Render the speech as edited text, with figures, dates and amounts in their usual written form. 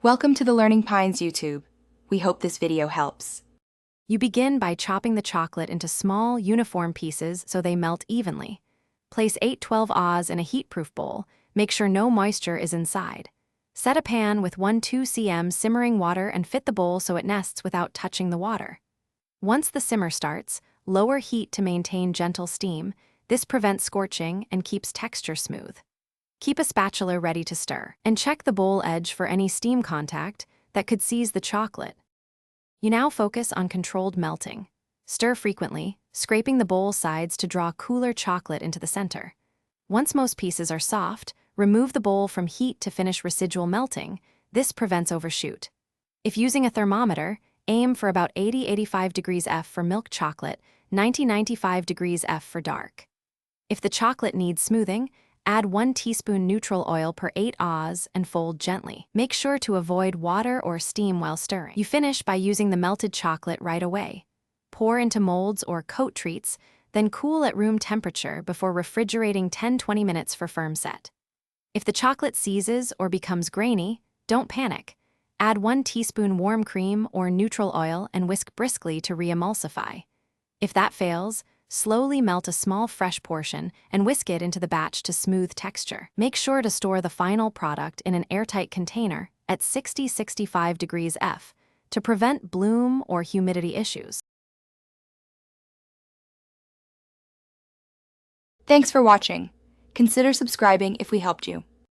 Welcome to the Learning Pines YouTube. We hope this video helps. You begin by chopping the chocolate into small, uniform pieces so they melt evenly. Place 8-12 Oz in a heat-proof bowl. Make sure no moisture is inside. Set a pan with 1-2 cm simmering water and fit the bowl so it nests without touching the water. Once the simmer starts, lower heat to maintain gentle steam. This prevents scorching and keeps texture smooth. Keep a spatula ready to stir, and check the bowl edge for any steam contact that could seize the chocolate. You now focus on controlled melting. Stir frequently, scraping the bowl sides to draw cooler chocolate into the center. Once most pieces are soft, remove the bowl from heat to finish residual melting. This prevents overshoot. If using a thermometer, aim for about 80-85 degrees F for milk chocolate, 90-95 degrees F for dark. If the chocolate needs smoothing, add 1 teaspoon neutral oil per 8 Oz and fold gently. Make sure to avoid water or steam while stirring. You finish by using the melted chocolate right away. Pour into molds or coat treats, then cool at room temperature before refrigerating 10-20 minutes for firm set. If the chocolate seizes or becomes grainy, don't panic. Add 1 teaspoon warm cream or neutral oil and whisk briskly to re-emulsify. If that fails, slowly melt a small fresh portion and whisk it into the batch to smooth texture. Make sure to store the final product in an airtight container at 60-65 degrees F to prevent bloom or humidity issues. Thanks for watching. Consider subscribing if we helped you.